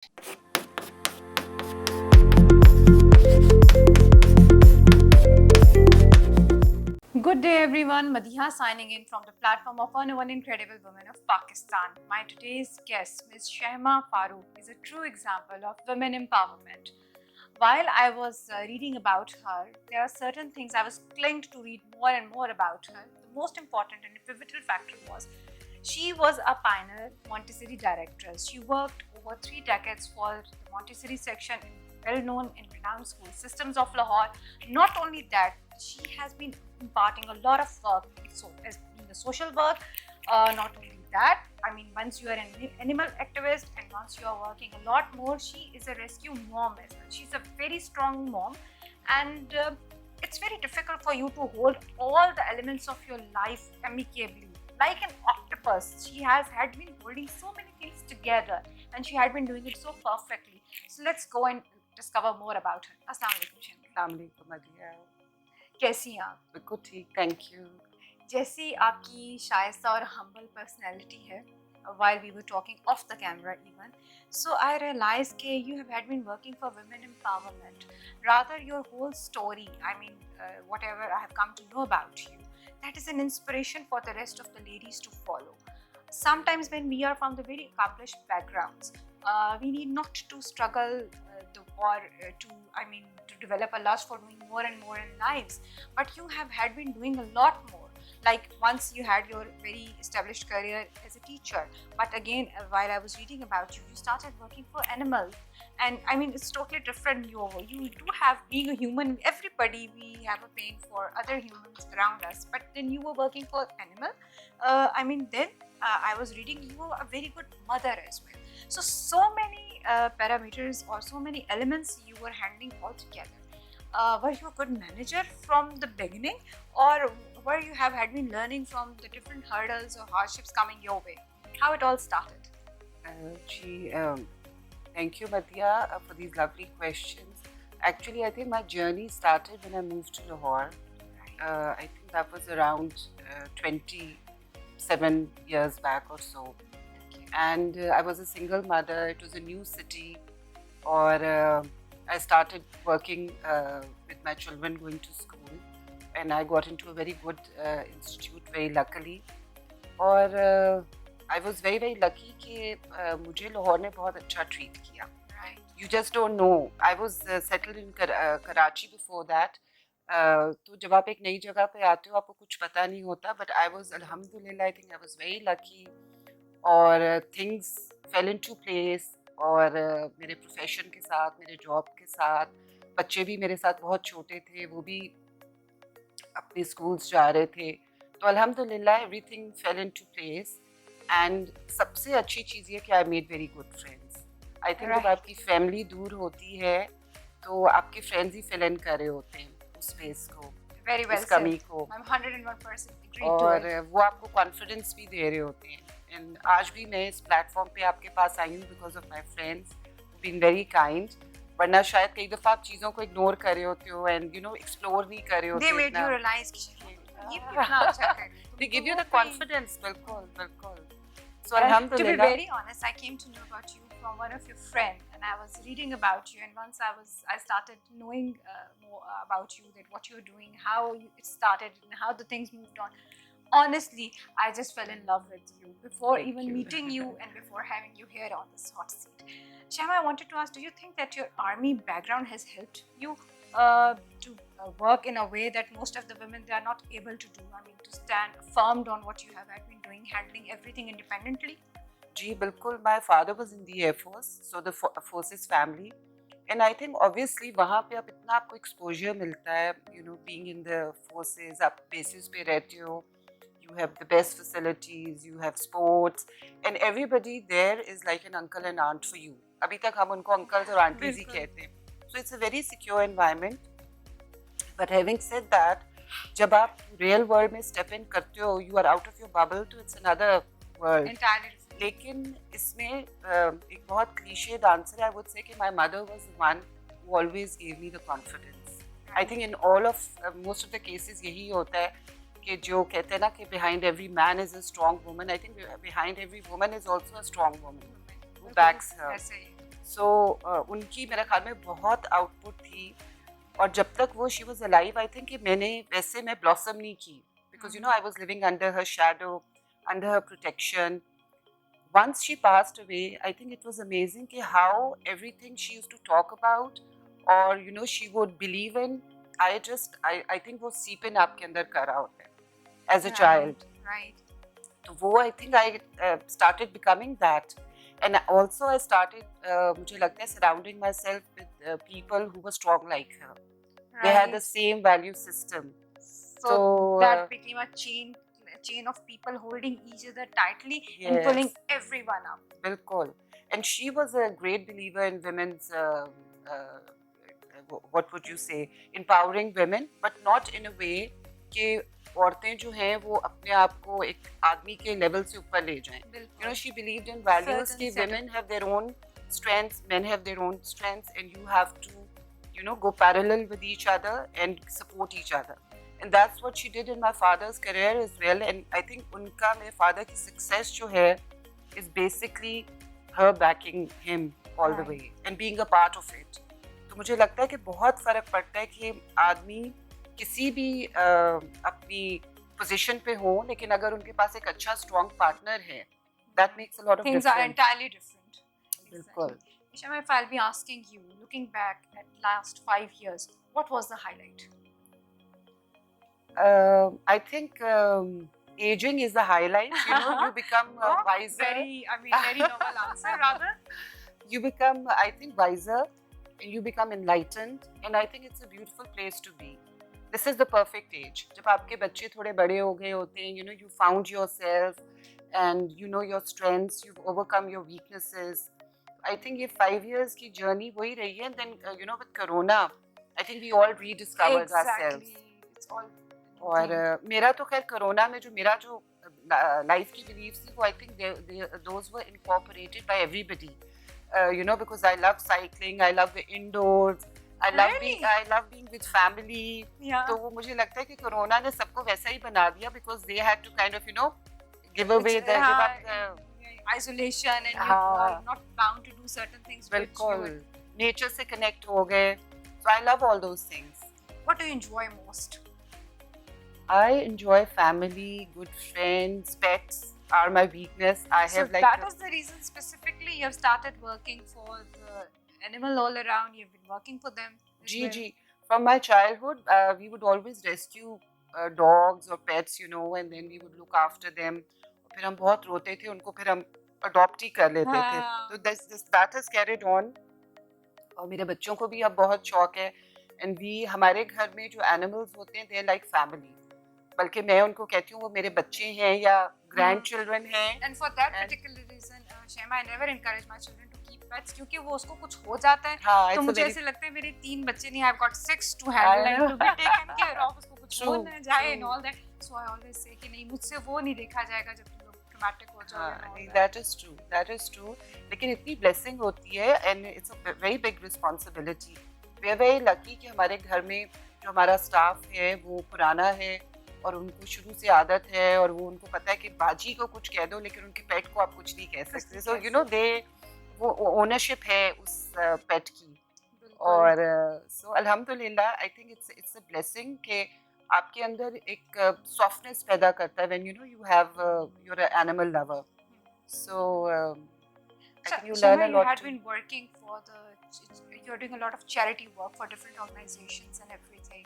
Good day everyone, Madiha signing in from the platform of one incredible women of Pakistan. My today's guest, Ms. Shehma Farooq, is a true example of women empowerment. While I was reading about her, there are certain things I was clinged to read more and more about her. The most important and pivotal factor was she was a pioneer Montessori directress. She worked over 3 decades for the Montessori section in well-known and renowned school systems of Lahore. Not only that, she has been imparting a lot of work as being a social work. Not only that, I mean, once you are an animal activist and once you are working a lot more, she is a rescue mom as well. She's a very strong mom, and it's very difficult for you to hold all the elements of your life amicably. Like an octopus, she has had been holding so many things together, and she had been doing it so perfectly. So let's go and discover more about her. Assalamu alaikum, Shehma. अस्सलाम वालेकुम मदिया। कैसी हैं आप? बिल्कुल ठीक, thank you. जैसी आपकी शाइस्ता और humble personality है, while we were talking off the camera even, so I realized that you have had been working for women empowerment. Rather, your whole story, I mean, whatever I have come to know about you, that is an inspiration for the rest of the ladies to follow. Sometimes when we are from the very accomplished backgrounds, we need not to struggle to develop a lust for doing more and more in lives, but you have had been doing a lot more. Like once you had your very established career as a teacher, but again, while I was reading about you, you started working for animals, and I mean it's totally different. You do have, being a human, everybody, we have a pain for other humans around us, but then you were working for animal. I was reading you were a very good mother as well. So many parameters or so many elements you were handling all together. Were you a good manager from the beginning, or were you have had been learning from the different hurdles or hardships coming your way? How it all started? Thank you, Madiya, for these lovely questions. Actually, I think my journey started when I moved to Lahore. I think that was around 27 years back or so. And I was a single mother. It was a new city, or I started working with my children going to school, and I got into a very good institute very luckily. और I was very very lucky कि मुझे लाहौर ने बहुत अच्छा treat किया. Right. You just don't know. I was settled in Karachi before that. तो जब आप एक नई जगह पे आते हो आपको कुछ पता नहीं होता, but I was alhamdulillah, I think I was very lucky, और things fell into place. और मेरे प्रोफेशन के साथ, मेरे जॉब के साथ, बच्चे भी मेरे साथ बहुत छोटे थे, वो भी अपने स्कूल्स जा रहे थे, तो अल्हम्दुलिल्लाह everything fail into place. And सबसे अच्छी चीज़ ये कि I made very good friends. I think जब आपकी फैमिली दूर होती है तो आपके फ्रेंड्स ही फिल इन कर रहे होते हैं उस स्पेस को, Very well उस कमी said. को, I'm 101% agreed to और it. वो आपको कॉन्फिडेंस भी दे रहे होते हैं. एंड आज भी मैं इस प्लेटफॉर्म पे आपके पास आई हूँ because of my friends been very kind. वरना शायद कई दफ़ा आप चीज़ों को इग्नोर कर रहे होते हो एंड यू नो एक्सप्लोर नहीं कर रहे होते. They made you realize कि ये भी इतना अच्छा है. They give you the confidence. बिल्कुल बिल्कुल. So To be alhamdulillah. very honest, I came to know about you from one of your friends, and I was reading about you, and once I started knowing more about you, that what you're doing, how it started, and how the things moved on. Honestly, I just fell in love with you before Thank even you. meeting you and before having you here on this hot seat. Shehma, I wanted to ask, do you think that your army background has helped you to work in a way that most of the women, they are not able to do? I mean, to stand affirmed on what you have been doing, handling everything independently? जी बिल्कुल. My father was in the Air Force, so the forces family, and I think obviously वहाँ पे आप इतना आपको exposure मिलता है, you know, being in the forces, आप bases पे रहते हो, you have the best facilities, you have sports, and everybody there is like an uncle and aunt for you. अभी तक हम उनको uncles और aunties ही कहते हैं. So it's a very secure environment. But having said that, जब आप real world में step in करते हो, you are out of your bubble, तो it's another world. Entirely. लेकिन इसमें एक बहुत cliched answer I would say कि my mother was the one who always gave me the confidence. I think in all of most of the cases यही होता है कि जो कहते हैं ना कि behind every man is a strong woman. I think behind every woman is also a strong woman who backs her. सो उनकी मेरे ख्याल में बहुत आउटपुट थी और जब तक वो she was alive I think कि मैं ब्लॉसम नहीं की because you know I was living under her shadow under her protection once she passed away I think it was amazing कि how everything she used to talk about or you know she would believe in I think वो seep in आपके अंदर कर रहा होता है as a child right तो वो I think I started becoming that and also I started मुझे लगता है surrounding myself with people who were strong like her they had the same value system so that became a chain of people holding each other tightly and pulling everyone up bilkul and she was a great believer in women's what would you say empowering women but not in a way कि औरतें जो हैं वो अपने आप को एक आदमी के लेवल से ऊपर ले जाएं you know she believed in values कि women have their own strengths men have their own strengths and you have to you know go parallel with each other and support each other and that's what she did in my father's career as well and I think उनका मेरे father की success जो है is basically her backing him all the way and being a part of it तो मुझे लगता है कि बहुत फर्क पड़ता है कि आदमी किसी भी अपनी पोजीशन पे हो लेकिन अगर उनके पास एक अच्छा स्ट्रॉन्ग पार्टनर है that makes a lot of things difference. are entirely different. बिल्कुल. Shehma, if I'll be asking you, looking back at last 5 years, what was the highlight? I think aging is the highlight. You know, you become wiser. Very noble answer, rather. You become, I think, wiser, and you become enlightened, and I think it's a beautiful place to be. This is the perfect age. जब आपके बच्चे थोड़े बड़े हो गए होते हैं, you know, you found yourself, and you know your strengths, you've overcome your weaknesses. I think ये 5 years की journey वही रही है, and then you know with Corona, I think we all rediscovered ourselves. It's all. और मेरा तो खैर corona में जो मेरा जो लाइफ की बिलीव्स थी वो I think those were incorporated by everybody you know because I love cycling I love the indoors I love being with family तो वो मुझे लगता है कि कोरोना ने सबको वैसा ही बना दिया because they had to kind of you know give up the isolation and you are not bound to do certain things बिल्कुल nature से connect हो गए so I love all those things. What do you enjoy most? I enjoy family, good friends, pets are my weakness. I have like that is the reason specifically you have started working for the animal all around. You've been working for them. Ji. From my childhood, we would always rescue dogs or pets, you know, and then we would look after them. फिर हम बहुत रोते थे उनको फिर हम adopt ही कर लेते थे. So that has carried on. और मेरे बच्चों को भी अब बहुत शौक है. And हमारे घर में जो animals होते हैं, they're like family. बल्कि मैं उनको कहती हूँ वो मेरे बच्चे हैं या grandchildren हैं. And for that particular reason, Shehma, I never encourage my children to keep pets क्योंकि वो उसको कुछ हो जाता है तो मुझे ऐसे लगता है मेरे 3 बच्चे नहीं I've got 6 to handle and to be taken care of उसको कुछ हो ना जाए and all that. So I always say कि नहीं मुझसे वो नहीं देखा जाएगा जब तुम लोग traumatic हो जाओगे. That is true. लेकिन इतनी blessing होती है and it's a very big responsibility. We are very lucky कि हमारे घर में जो हमारा स्टाफ है वो पुराना है और उनको शुरू से आदत है और वो उनको पता है कि बाजी को कुछ कह दो लेकिन उनके पेट को आप कुछ नहीं कह सकते. So you know वो ओनरशिप है उस पेट की और so अल्हम्दुलिल्लाह I think it's a blessing कि आपके अंदर एक सॉफ्टनेस पैदा करता है when you know you're an animal lover. So I think you learn a lot. You had been working you're doing a lot of charity work for different organizations and everything.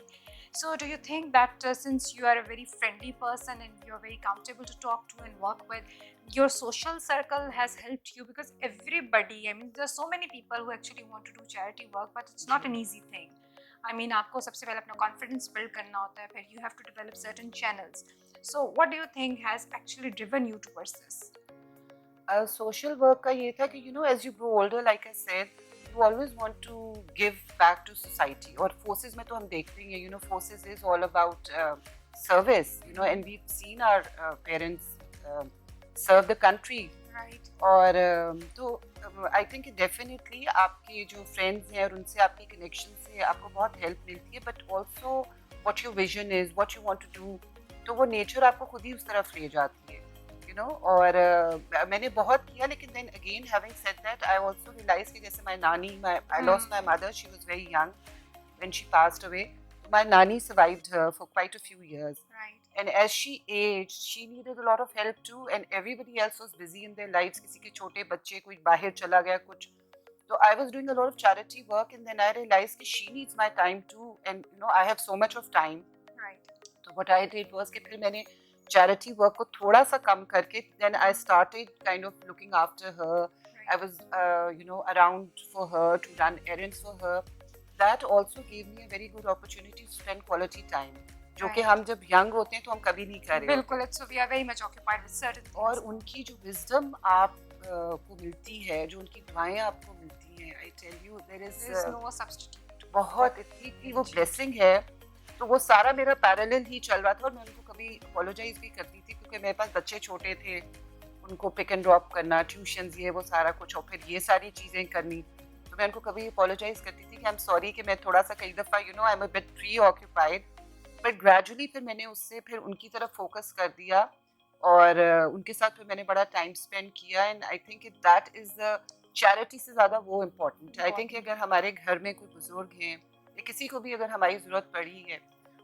So do you think that since you are a very friendly person and you're very comfortable to talk to and work with, your social circle has helped you? Because everybody, I mean, there's so many people who actually want to do charity work, but it's not an easy thing. I mean, आपको सबसे पहले अपना confidence build करना होता है, फिर you have to develop certain channels. So what do you think has actually driven you towards this? Social work का ये था कि you know as you grow older, like I said, you always want to give back to society. और forces में तो हम देखते हैं, you know, forces is all about service, you know, and we've seen our parents serve the country. Right. और तो I think definitely आपके जो friends हैं और उनसे आपके connection से आपको बहुत help मिलती है, but also what your vision is, what you want to do, तो वो nature आपको खुद ही उस तरफ ले जाती है. You you know. और मैंने बहुत किया, लेकिन then again having said that I also realized कि जैसे my nani, I lost my mother, she was very young when she passed away. My nani survived her for quite a few years. Right. And as she aged, she needed a lot of help too, and everybody else was busy in their lives. किसी के छोटे बच्चे, कोई बाहर चला गया कुछ. So I was doing a lot of charity work, and then I realized that she needs my time too, and you know I have so much of time. Right. So what I did was कि फिर मैंने charity work को थोड़ा सा कम करके, then I started kind of looking after her. Right. I was you know around for her, to run errands for her. That also gave me a very good opportunity to spend quality time. जो कि हम जब young होते हैं तो हम कभी नहीं कर रहे. बिल्कुल, so we are very much occupied with certain things. और उनकी जो wisdom आप को मिलती है, जो उनकी दुआएं आपको मिलती हैं, I tell you there is no substitute. बहुत इतनी वो blessing है. तो वो सारा मेरा पैरेलल ही चल रहा था, और मैं उनको कभी apologize भी करती थी क्योंकि मेरे पास बच्चे छोटे थे, उनको पिक एंड ड्रॉप करना, ट्यूशंस, ये वो सारा कुछ, और फिर ये सारी चीज़ें करनी. तो मैं उनको कभी apologize करती थी कि I'm sorry कि मैं थोड़ा सा कई दफ़ा you know I'm a bit preoccupied. But gradually फिर मैंने उससे फिर उनकी तरफ फोकस कर दिया, और उनके साथ फिर मैंने बड़ा टाइम स्पेंड किया. And I think that is charity से ज़्यादा वो इम्पोर्टेंट है. आई थिंक अगर हमारे घर में कोई बुजुर्ग हैं या किसी को भी अगर हमारी ज़रूरत पड़ी है,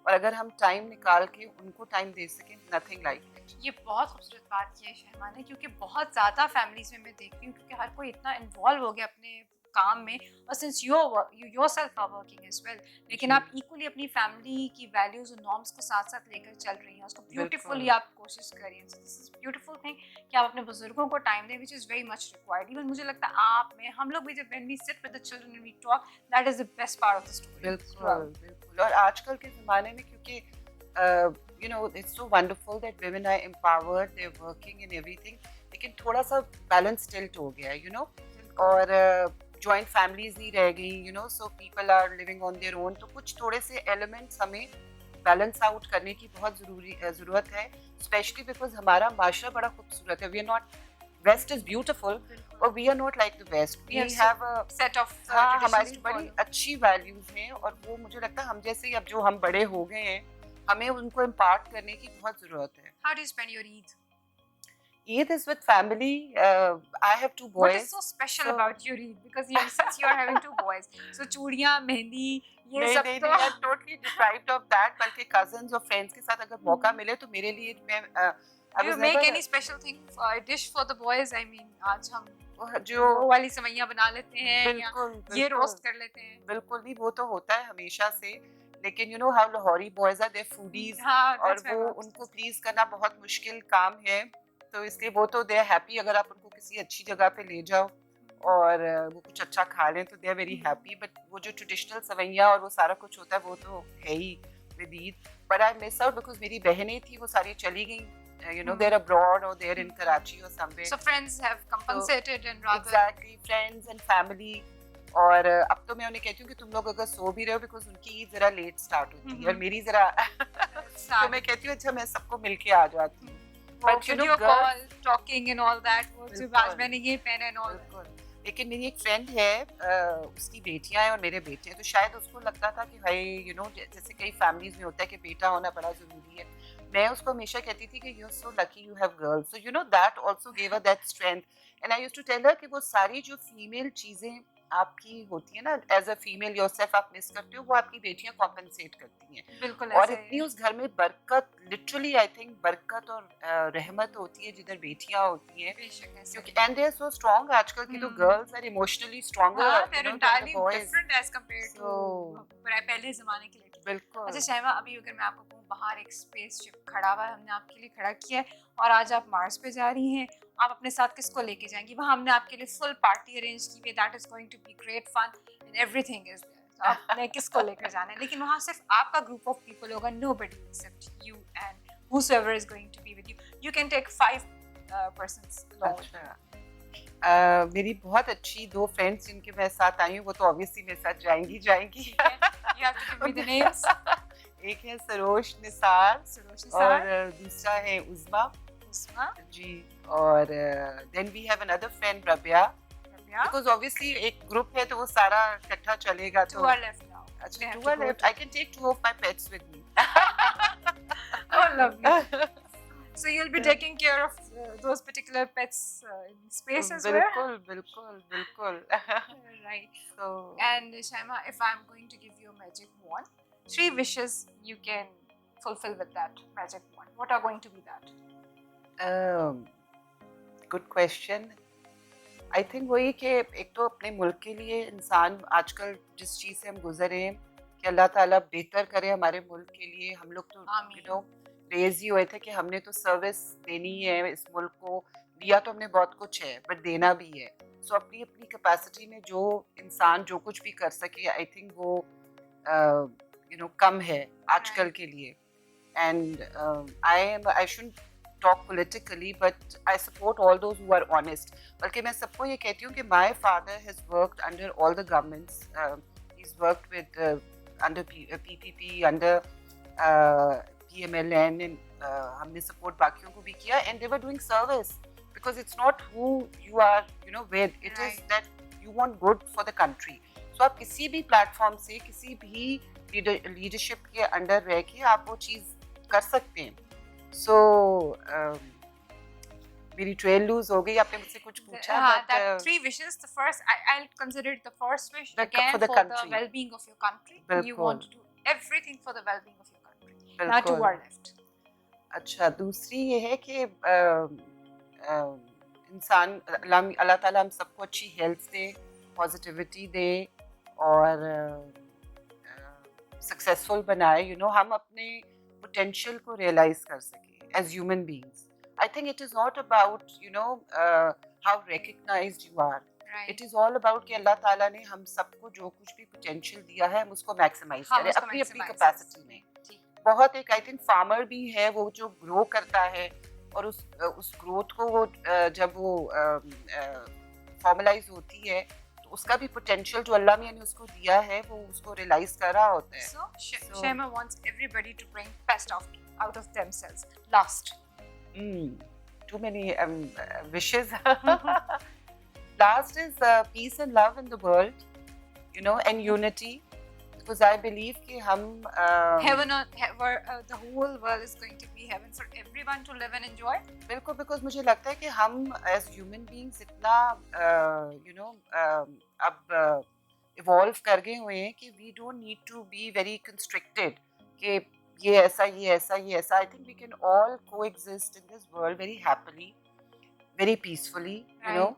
और अगर हम टाइम निकाल के उनको टाइम दे सकें, नथिंग लाइक इट. ये बहुत खूबसूरत बात की है शहमा ने, क्योंकि बहुत ज़्यादा फैमिलीज में मैं देखती हूँ क्योंकि हर कोई इतना इन्वॉल्व हो गया अपने काम में, और since you yourself are working as well, लेकिन आप इक्वली अपनी फैमिली की वैल्यूज और नॉर्म्स को साथ साथ लेकर चल रही हैं, उसको ब्यूटीफुली आप कोशिश कर रही हैं. दिस इज ब्यूटीफुल थिंग कि आप अपने बुजुर्गों को टाइम दें, which is very much required. Even मुझे लगता है आप में, हम लोग भी जब when we sit with the children and we talk, that is the best part of the story. बिल्कुल बिल्कुल. और आजकल के ज़माने में क्योंकि you know it's so wonderful that women are empowered, they're working and everything, लेकिन थोड़ा सा बैलेंस टिल्ट हो गया है, you know. और जॉइंट फैमिलीज नहीं रह गई, you know, so people are living on their own. तो कुछ थोड़े से एलिमेंट्स हमें बैलेंस आउट करने की बहुत ज़रूरत है, स्पेशली बिकॉज हमारा माशरा बड़ा खूबसूरत है. We are not, west is beautiful, और we are not like the west. We have a set of, हमारी बड़ी अच्छी वैल्यूज हैं, और वो मुझे लगता है हम जैसे अब जो हम बड़े हो गए हैं, हमें उनको इम्पार्ट करने की बहुत ज़रूरत है. How do you spend your Eid? Eid is with family. I have 2 boys. What is so special about your Eid? Because since you are having 2 boys, so चूड़ियाँ, मेहंदी, ये सब तो I'm totally deprived of that. बल्कि cousins और friends के साथ अगर मौका मिले तो मेरे लिए मैं Do you make any special thing, dish for the boys? I mean, आज हम जो वो वाली सेवइयाँ बना लेते हैं, बिल्कुल, ये रोस्ट कर लेते हैं. बिल्कुल नहीं, वो तो होता है हमेशा से, लेकिन you know how Lahori boys are, they're foodies, और वो उनको प्लीज करना बहुत मुश्किल काम है. तो इसलिए वो तो दे आर हैप्पी अगर आप उनको किसी अच्छी जगह पे ले जाओ और वो कुछ अच्छा खा लें, तो they are very happy. But वो जो ट्रेडिशनल सवैयाँ और वो सारा कुछ होता है वो तो है ही with Eid. But I miss out because मेरी बहनें थी, वो सारी चली गई, you know, they're abroad or they're in Karachi or somewhere. So friends have compensated and rather exactly, friends and family. और अब तो मैं उन्हें कहती हूँ कि तुम लोग अगर सो भी रहे हो, बिकॉज उनकी ज़रा लेट स्टार्ट होती है और मेरी ज़रा तो मैं कहती हूँ अच्छा मैं सबको मिलके आ जाती हूँ. But you know, call, talking and all that, वो जो आज मैंने ये पहना and all that. लेकिन मेरी एक फ्रेंड है, उसकी बेटियां हैं और मेरे बेटे हैं, तो शायद उसको लगता था कि भाई यू नो जैसे कई फैमिलीज में होता है कि बेटा होना बड़ा ज़रूरी है. मैं उसको हमेशा कहती थी कि you are so lucky you have girls, so you know that also give her that strength. And I used to tell her कि वो सारी जो फीमेल चीज़ें आपकी होती है ना, एज अ फीमेल योरसेल्फ आप मिस करते हो, वो आपकी बेटियां कॉम्पेंसेट करती हैं. बिल्कुल. और इतनी उस घर में बरकत, लिटरली आई थिंक बरकत और रहमत होती है जिधर बेटियां होती हैं, क्योंकि and they are so strong. आजकल की तो girls are emotionally stronger, they are entirely different as compared to पहले ज़माने के लिए. बिल्कुल. अच्छा शहमा, अभी अगर मैं आपको कहूँ बाहर एक स्पेसशिप खड़ा हुआ है, हमने आपके लिए खड़ा किया है, और आज आप मार्स पे जा रही हैं, आप अपने साथ किसको लेके जाएंगी? वहाँ हमने आपके लिए फुल पार्टी अरेंज की है, that is going to be great fun and everything is there. तो आपने किसको लेकर जाना है? लेकिन वहाँ सिर्फ आपका ग्रुप ऑफ पीपल होगा, nobody except you and whosoever is going to be with you. You can take 5 persons along. मेरी बहुत अच्छी 2 फ्रेंड्स जिनके मैं साथ आई हूँ, वो तो ऑब्वियसली मेरे साथ जाएंगी. You have to give me the names. एक है सरोश निसार और दूसरा है उज़मा जी, और then we have another friend Rabia, because obviously एक ग्रुप है तो वो सारा इकट्ठा चलेगा. तो 2 are left now. अच्छा 2 are left. I can take 2 of my pets with me. Oh lovely. So you'll be taking care of those particular pets in space as well. बिल्कुल Right. so And Shehma, if I'm going to give you a magic wand, 3 wishes you can fulfill with that magic wand, what are going to be that? Good question I think वही कि एक तो अपने मुल्क के लिए इंसान आजकल जिस चीज़ से हम गुजरे हैं कि अल्लाह ताला बेहतर करे हमारे मुल्क के लिए हम लोग तो आमीन। यू नो रेज ही हुए थे कि हमने तो सर्विस देनी है इस मुल्क को दिया तो हमने बहुत कुछ है बट देना भी है सो अपनी अपनी कैपेसिटी में जो इंसान जो कुछ भी कर सके आई थिंक वो कम है आजकल के लिए and I shouldn't talk politically, but I support all those who are honest. बल्कि मैं सबको ये कहती हूँ कि my father has worked under all the governments. He's worked with under PPP, under PMLN, and हमने support बाकियों को भी किया, and they were doing service because it's not who you are, with. It is that you want good for the country. So आप किसी भी platform से किसी भी लीडरशिप के अंडर रह के आप वो चीज़ कर सकते हैं सो मेरी ट्रेल लूज हो गई आपने मुझसे कुछ पूछा that 3 wishes, the first I'll consider it the first wish again for the well-being of your country. You want to do everything for the well-being of your country. Now to our left. अच्छा दूसरी ये है कि इंसान अल्लाह ताला हम सबको अच्छी हेल्थ दे पॉजिटिविटी दे और सक्सेसफुल बनाए हम अपने पोटेंशियल को रियलाइज कर सके as human beings I think it is not about how recognized you are it is all about कि अल्लाह ताला ने हम सबको जो कुछ भी पोटेंशियल दिया है हम उसको मैक्सिमाइज करें अपनी अपनी कैपेसिटी में बहुत एक आई थिंक फार्मर भी है वो जो ग्रो करता है और उस ग्रोथ को वो जब वो फॉर्मलाइज होती है उसका भी पोटेंशियल जो अल्लाह मियां ने उसको दिया है वो उसको रियलाइज कर रहा होता है so Shehma wants everybody to bring best out of themselves. Last too many wishes last is peace and love in the world and unity because I believe कि हम heaven the whole world is going to be heaven for everyone to live and enjoy. बिल्कुल because मुझे लगता है कि हम as human beings इतना अब इवॉल्व कर गए हुए हैं कि we don't need to be very constricted कि ये ऐसा I think we can all coexist in this world very happily very peacefully you know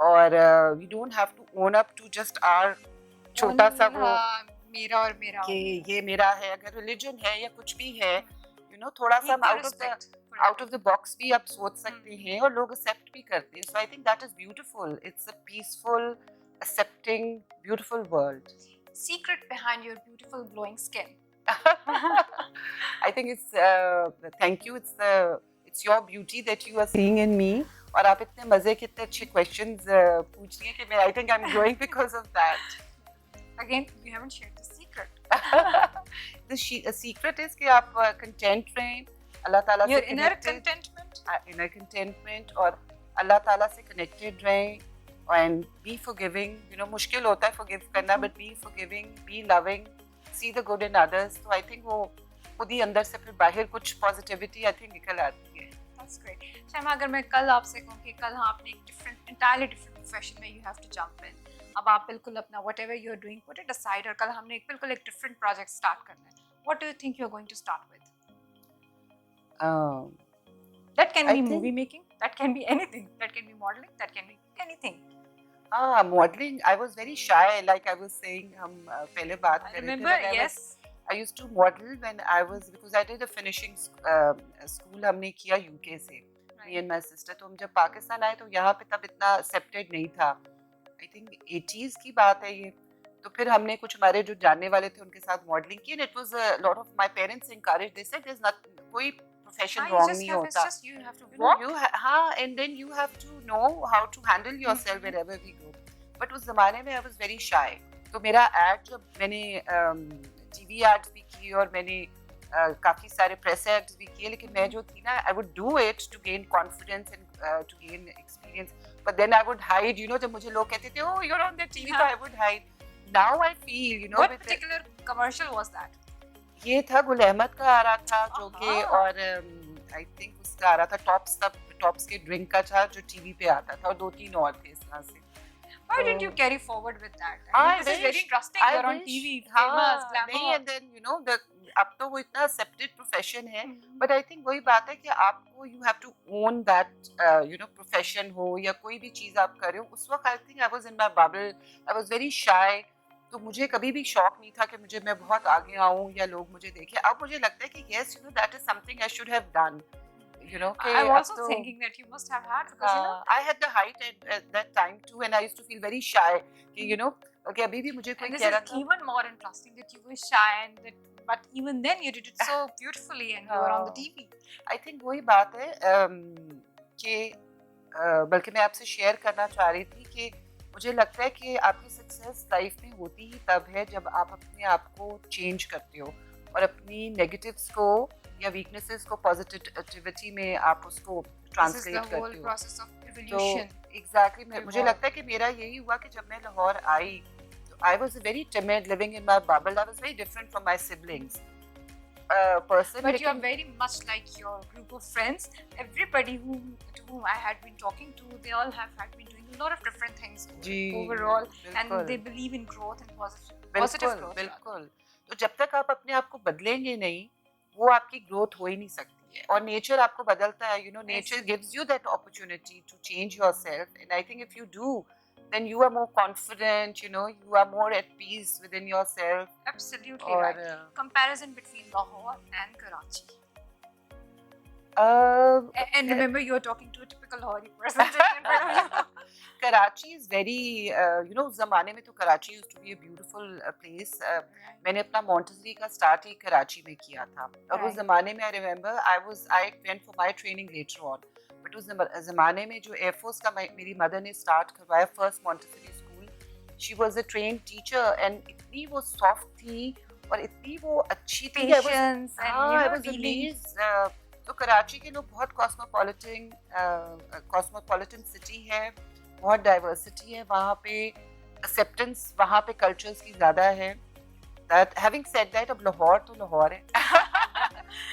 और we don't have to own up to just our छोटा सा वो मेरा और मेरा कि ये मेरा है अगर रिलीजन है या कुछ भी है थोड़ा सा आउट ऑफ द बॉक्स भी आप सोच सकते हैं और लोग एक्सेप्ट भी करते हैं so I think that is beautiful it's a peaceful accepting beautiful world. Secret behind your beautiful glowing skin. I think it's thank you it's your beauty that you are seeing in me और आप इतने मजे के इतने अच्छे questions पूछ रही हैं कि मैं I think I'm glowing because of that. Again, you haven't shared the secret. The secret is कि आप content रहें अल्लाह ताला से inner contentment और अल्लाह ताला से connected रहें and be forgiving मुश्किल होता है forgive करना but be forgiving be loving see the good in others so I think वो खुद ही अंदर से फिर बाहर कुछ positivity I think निकल आती है. That's great. शैमा अगर मैं कल आपसे कहूँ कि कल आपने एक entirely different profession में you have to jump in. अब आप बिल्कुल अपना whatever you're doing put it aside और कल हमने बिल्कुल एक different project start करना है. What do you think you're going to start with? That can be movie making. That can be anything. That can be modeling. That can be anything. Modeling. I was very shy, like I was saying. हम पहले बात कर रहे थे. Remember? Yes. I used to model when I was because I did a finishing school हमने किया UK से. Me and my sister. तो हम जब पाकिस्तान आए तो यहाँ पे तब इतना accepted नहीं था. I think 80s की बात है ये. तो फिर हमने कुछ हमारे जो जानने वाले थे उनके साथ मॉडलिंग की and it was a lot of my parents encouraged. They said there's not कोई profession wrong नहीं होता. It's just you have to walk. हाँ, and then you have to know how to handle yourself wherever we go. But उस ज़माने में I was very shy. तो मेरा ad जब मैंने TV ads भी की और मैंने काफ़ी सारे press ads भी किए लेकिन मैं जो थी ना I would do it to gain confidence and to gain experience. But then I would hide, जब मुझे लोग कहते थे oh you're on the TV so I would hide. Now I feel, What particular commercial was that? ये था गुल अहमद का आ रहा था जो कि और I think का आ रहा था, टॉप्स के ड्रिंक का था जो टीवी पे आता था, और 2-3 और थे इस तरह से. Why did you carry forward with that? I This is very wish, interesting. I You're on wish, TV, famous, हाँ, glamour. नहीं, and then you know the अब तो वो इतना accepted profession है, Hmm. but I think वही बात है कि आपको you have to own that you know profession हो या कोई भी चीज आप कर रहे हो. उस वक्त I think I was in my bubble, I was very shy. तो मुझे कभी भी शौक नहीं था कि मैं बहुत आगे आऊं या लोग मुझे देखें. अब मुझे लगता है कि yes, you know that is something I should have done. You know, कि I'm अब also तो thinking that you must have had, because you know, I had the height at that time too, and I used to feel very shy. कि you know, कि अभी भी मुझे कोई and this कह is रहा था. even more interesting that you were shy, and that, but even then you did it so beautifully, and you were on the TV. I think वही बात है कि बल्कि मैं आपसे शेयर करना चाह रही थी कि मुझे लगता है कि आपकी सक्सेस लाइफ में होती ही तब है जब आप अपने आप को चेंज करते हो और अपनी नेगेटिव्स को या वीकनेसेस को पॉजिटिविटी में आप उसको ट्रांसलेट करते हो. Process of evolution. तो एग्जैक्टली मुझे लगता है कि मेरा यही हुआ कि जब मैं लाहौर आई, I was very timid living in my bubble. I was very different from my siblings. Person, but you are very much like your group of friends. Everybody to whom I had been talking to, they all had been doing a lot of different things overall, and they believe in growth and positive growth. बिल्कुल. तो जब तक आप अपने आप को बदलेंगे नहीं, वो आपकी ग्रोथ हो ही नहीं सकती है. और नेचर आपको बदलता है. You know, nature gives you that opportunity to change yourself, and I think if you do, then you are more confident, you know, you are more at peace within yourself. Absolutely right. Comparison between Lahore and Karachi. And remember, you are talking to a typical Lahori person. Karachi is very, you know, उस ज़माने में तो Karachi used to be a beautiful place. मैंने अपना Montessori का start ही कराची में किया था. और उस ज़माने में I remember I went for my training later on. But उस ज़माने में जो Air Force का मेरी mother ने start करवाया first Montessori school. She was a trained teacher and इतनी वो soft थी और इतनी वो अच्छी थी. Patience and I was amazed. तो कराची के लोग बहुत कॉस्मोपॉलिटन सिटी है, बहुत डाइवर्सिटी है वहाँ पे, एक्सेप्टेंस वहाँ पे कल्चर्स की ज़्यादा है. That having said that, अब लाहौर तो लाहौर है.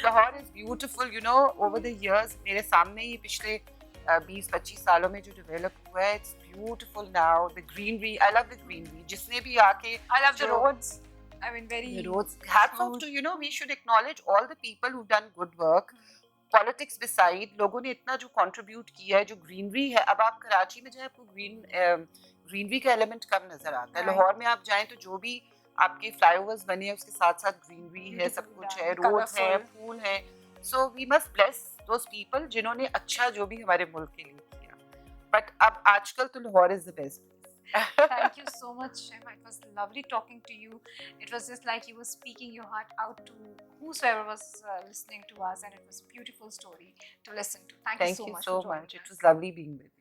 Lahore is beautiful, you know, over the years. मेरे सामने ही पिछले 20-25 सालों में जो डेवलप हुआ है, it's beautiful now. The greenery, I love the greenery. जिसने भी आके, I love the roads. I mean, the roads. Hats off to, you know, we should acknowledge all the people who've done good work. Politics beside, लोगों ने इतना जो contribute किया है, जो greenery है. अब आप कराची में जाए, आपको greenery का element कम नजर आता है. लाहौर में आप जाएं तो जो भी आपके flyovers बने हैं, उसके साथ-साथ greenery है, सब कुछ है, roads हैं, फूल हैं. So we must bless those people जिन्होंने अच्छा जो भी हमारे मुल्क के लिए किया. But अब आजकल तो Lahore is the best. Thank you so much, Shehma. It was lovely talking to you. It was just like you were speaking your heart out to whosoever was listening to us, and it was a beautiful story to listen to. Thank you so much. It was lovely being with you.